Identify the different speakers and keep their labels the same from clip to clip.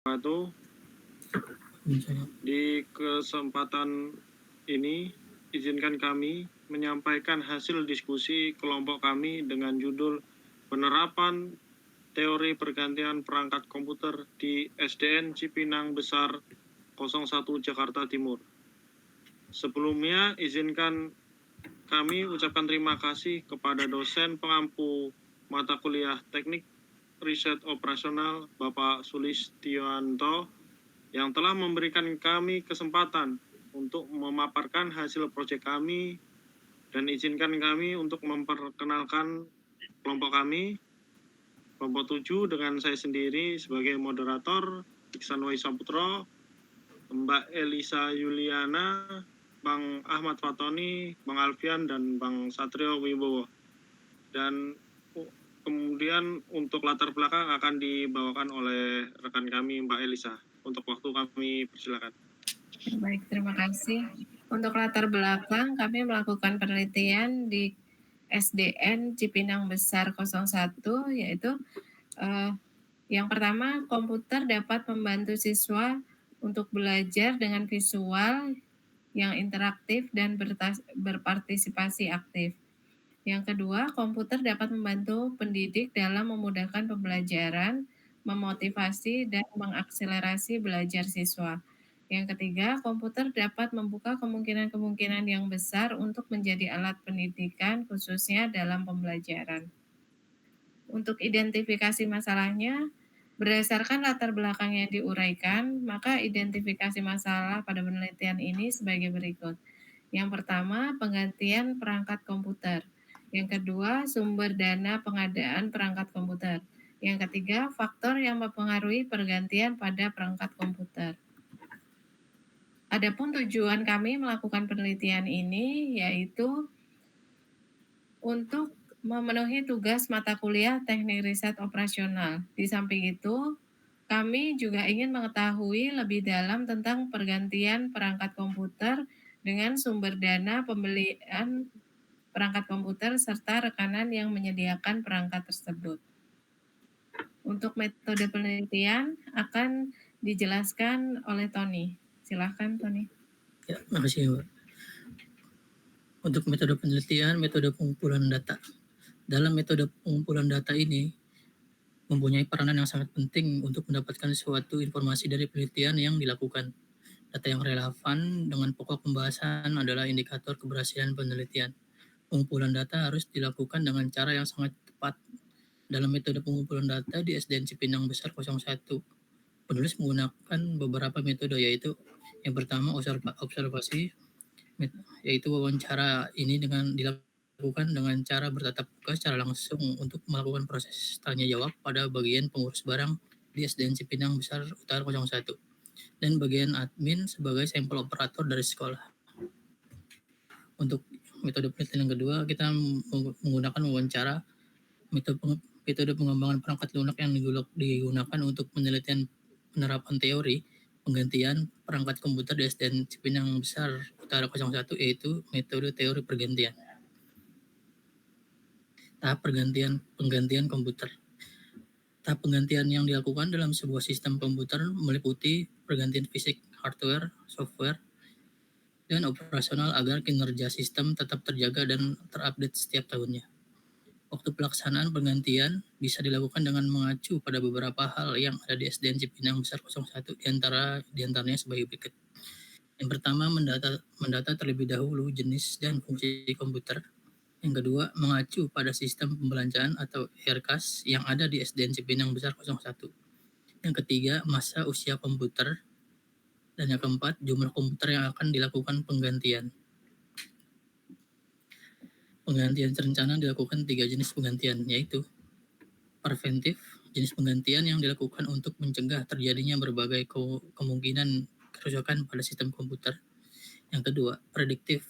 Speaker 1: wabarakatuh. Di kesempatan ini, izinkan kami menyampaikan hasil diskusi kelompok kami dengan judul Penerapan Teori Pergantian Perangkat Komputer di SDN Cipinang Besar 01 Jakarta Timur. Sebelumnya, izinkan kami ucapkan terima kasih kepada dosen pengampu mata kuliah Teknik Riset Operasional Bapak Sulistianto yang telah memberikan kami kesempatan untuk memaparkan hasil proyek kami, dan izinkan kami untuk memperkenalkan kelompok kami, kelompok 7 dengan saya sendiri sebagai moderator, Iksan Wai Saputro, Mbak Elisa Yuliana, Bang Ahmad Fatoni, Bang Alfian, dan Bang Satrio Wibowo. Dan kemudian untuk latar belakang akan dibawakan oleh rekan kami Mbak Elisa. Untuk waktu kami persilakan.
Speaker 2: Baik, terima kasih. Untuk latar belakang, kami melakukan penelitian di SDN Cipinang Besar 01, yaitu yang pertama, komputer dapat membantu siswa untuk belajar dengan visual yang interaktif dan berpartisipasi aktif. Yang kedua, komputer dapat membantu pendidik dalam memudahkan pembelajaran, memotivasi, dan mengakselerasi belajar siswa. Yang ketiga, komputer dapat membuka kemungkinan-kemungkinan yang besar untuk menjadi alat pendidikan, khususnya dalam pembelajaran. Untuk identifikasi masalahnya, berdasarkan latar belakang yang diuraikan, maka identifikasi masalah pada penelitian ini sebagai berikut. Yang pertama, penggantian perangkat komputer. Yang kedua, sumber dana pengadaan perangkat komputer. Yang ketiga, faktor yang mempengaruhi pergantian pada perangkat komputer. Adapun tujuan kami melakukan penelitian ini yaitu untuk memenuhi tugas mata kuliah Teknik Riset Operasional. Di samping itu, kami juga ingin mengetahui lebih dalam tentang pergantian perangkat komputer dengan sumber dana pembelian perangkat komputer serta rekanan yang menyediakan perangkat tersebut. Untuk metode penelitian akan dijelaskan oleh Tony. Silahkan, Tony.
Speaker 3: Ya, makasih, Mbak. Untuk metode penelitian, metode pengumpulan data. Dalam metode pengumpulan data ini mempunyai peranan yang sangat penting untuk mendapatkan suatu informasi dari penelitian yang dilakukan. Data yang relevan dengan pokok pembahasan adalah indikator keberhasilan penelitian. Pengumpulan data harus dilakukan dengan cara yang sangat tepat. Dalam metode pengumpulan data di SDN Cipinang Besar 01, penulis menggunakan beberapa metode, yaitu yang pertama observasi, yaitu wawancara ini dilakukan dengan cara bertatap muka secara langsung untuk melakukan proses tanya jawab pada bagian pengurus barang di SDN Cipinang Besar Utara 01 dan bagian admin sebagai sampel operator dari sekolah. Untuk metode penelitian yang kedua, kita menggunakan wawancara. Metode pengembangan perangkat lunak yang digunakan untuk penelitian penerapan teori penggantian perangkat komputer di SDN Cipinang Besar Utara 01, yaitu metode teori pergantian. Tahap penggantian komputer. Tahap penggantian yang dilakukan dalam sebuah sistem komputer meliputi pergantian fisik, hardware, software, dan operasional agar kinerja sistem tetap terjaga dan terupdate setiap tahunnya. Waktu pelaksanaan penggantian bisa dilakukan dengan mengacu pada beberapa hal yang ada di SDN Cipinang Besar 01, diantaranya sebagai berikut. Yang pertama, mendata terlebih dahulu jenis dan fungsi komputer. Yang kedua, mengacu pada sistem pembelanjaan atau ERCAS yang ada di SDN Cipinang Besar 01. Yang ketiga, masa usia komputer. Dan yang keempat, jumlah komputer yang akan dilakukan penggantian. Penggantian terencana dilakukan 3 jenis penggantian, yaitu preventif, jenis penggantian yang dilakukan untuk mencegah terjadinya berbagai kemungkinan kerusakan pada sistem komputer. Yang kedua, prediktif,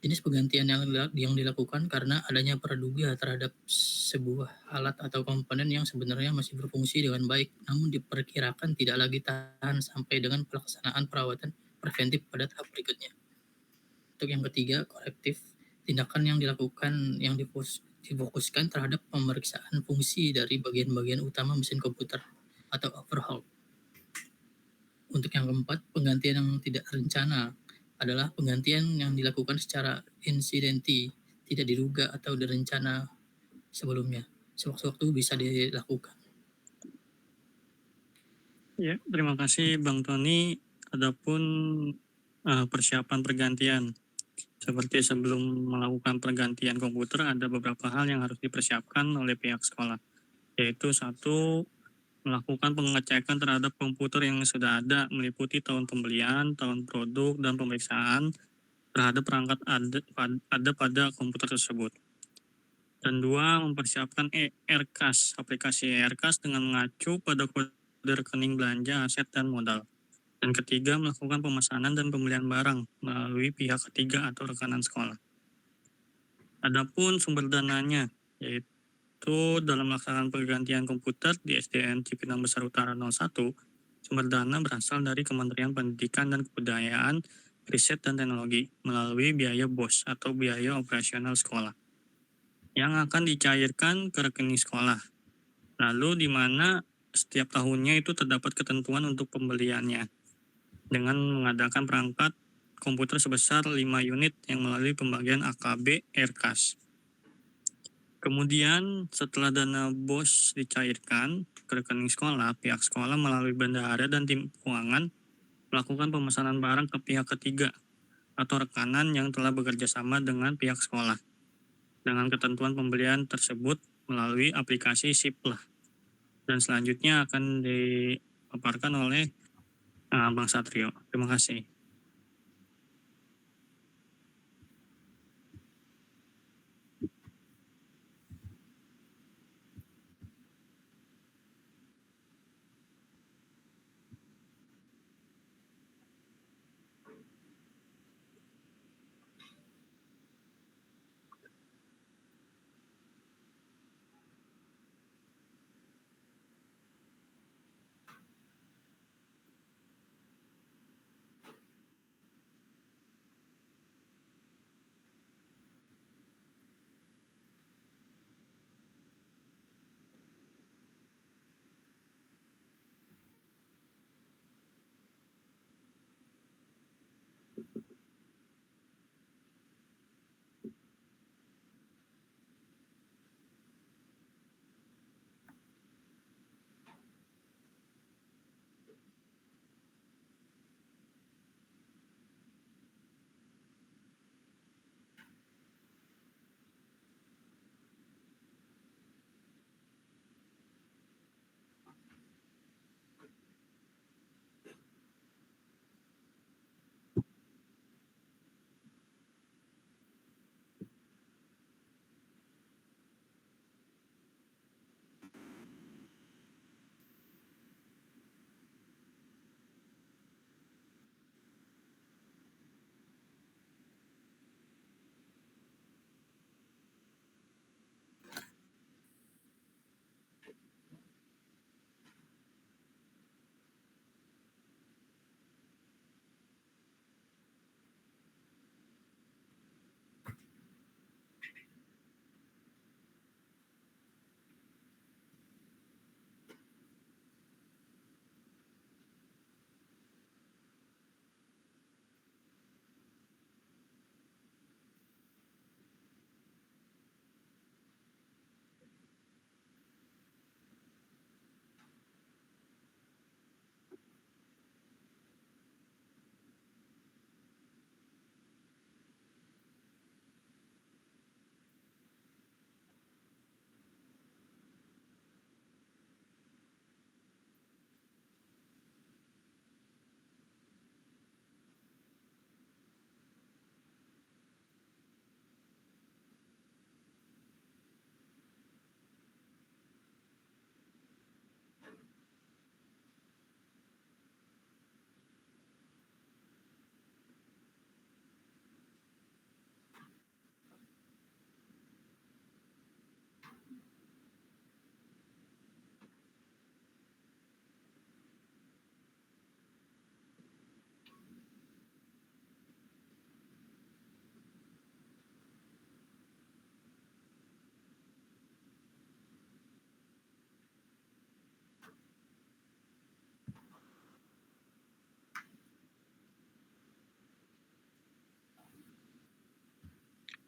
Speaker 3: jenis penggantian yang dilakukan karena adanya praduga terhadap sebuah alat atau komponen yang sebenarnya masih berfungsi dengan baik, namun diperkirakan tidak lagi tahan sampai dengan pelaksanaan perawatan preventif pada tahap berikutnya. Untuk yang ketiga, korektif, tindakan yang dilakukan yang difokuskan terhadap pemeriksaan fungsi dari bagian-bagian utama mesin komputer atau overhaul. Untuk yang keempat, penggantian yang tidak terencana adalah penggantian yang dilakukan secara insidenti, tidak diduga atau direncana sebelumnya. Sewaktu-waktu bisa dilakukan.
Speaker 4: Ya, terima kasih Bang Tony. Adapun persiapan pergantian. Seperti sebelum melakukan pergantian komputer, ada beberapa hal yang harus dipersiapkan oleh pihak sekolah. Yaitu satu, melakukan pengecekan terhadap komputer yang sudah ada, meliputi tahun pembelian, tahun produk, dan pemeriksaan terhadap perangkat ada pada komputer tersebut. Dan dua, mempersiapkan ERCAS, aplikasi ERCAS dengan mengacu pada kode rekening belanja, aset, dan modal. Dan ketiga, melakukan pemesanan dan pembelian barang melalui pihak ketiga atau rekanan sekolah. Adapun sumber dananya, yaitu dalam melaksanakan pergantian komputer di SDN Cipinang Besar Utara 01, sumber dana berasal dari Kementerian Pendidikan dan Kebudayaan, Riset dan Teknologi melalui biaya BOS atau biaya operasional sekolah yang akan dicairkan ke rekening sekolah. Lalu di mana setiap tahunnya itu terdapat ketentuan untuk pembeliannya dengan mengadakan perangkat komputer sebesar 5 unit yang melalui pembagian AKB ERCAS. Kemudian setelah dana BOS dicairkan ke rekening sekolah, pihak sekolah melalui bendahara dan tim keuangan melakukan pemesanan barang ke pihak ketiga atau rekanan yang telah bekerja sama dengan pihak sekolah dengan ketentuan pembelian tersebut melalui aplikasi SIPLAH. Dan selanjutnya akan dipaparkan oleh Bang Satrio. Terima kasih.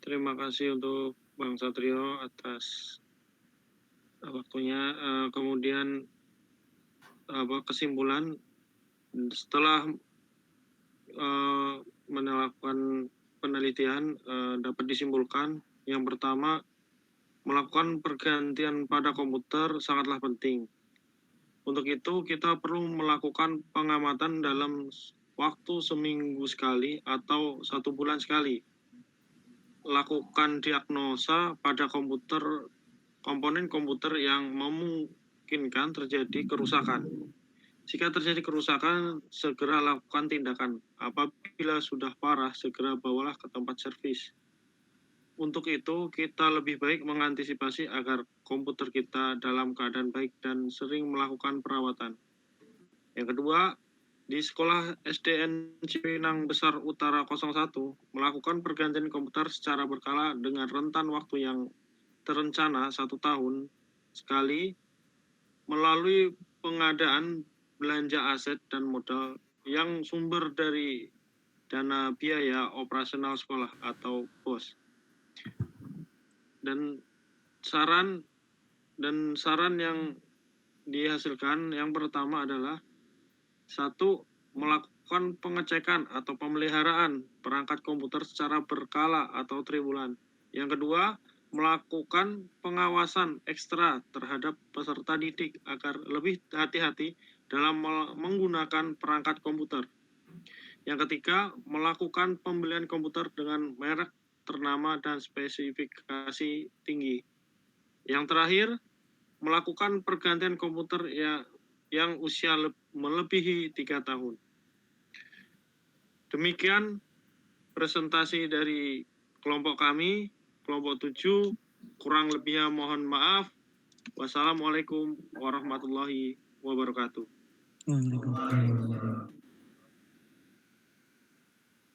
Speaker 1: Terima kasih untuk Bang Satrio atas waktunya. Kemudian kesimpulan setelah melakukan penelitian dapat disimpulkan yang pertama, melakukan pergantian pada komputer sangatlah penting. Untuk itu kita perlu melakukan pengamatan dalam waktu seminggu sekali atau 1 bulan sekali. Lakukan diagnosa pada komponen komputer yang memungkinkan terjadi kerusakan. Jika terjadi kerusakan, segera lakukan tindakan. Apabila sudah parah, segera bawalah ke tempat servis. Untuk itu, kita lebih baik mengantisipasi agar komputer kita dalam keadaan baik dan sering melakukan perawatan. Yang kedua, di sekolah SDN Cipinang Besar Utara 01 melakukan pergantian komputer secara berkala dengan rentan waktu yang terencana 1 tahun sekali melalui pengadaan belanja aset dan modal yang sumber dari dana biaya operasional sekolah atau BOS. Dan saran yang dihasilkan yang pertama adalah 1. Melakukan pengecekan atau pemeliharaan perangkat komputer secara berkala atau triwulan. Yang kedua, melakukan pengawasan ekstra terhadap peserta didik agar lebih hati-hati dalam menggunakan perangkat komputer. Yang ketiga, melakukan pembelian komputer dengan merek ternama dan spesifikasi tinggi. Yang terakhir, melakukan pergantian komputer yang usia melebihi 3 tahun. Demikian presentasi dari kelompok kami, kelompok 7. Kurang lebihnya mohon maaf. Wassalamualaikum warahmatullahi wabarakatuh.
Speaker 4: Waalaikumsalam.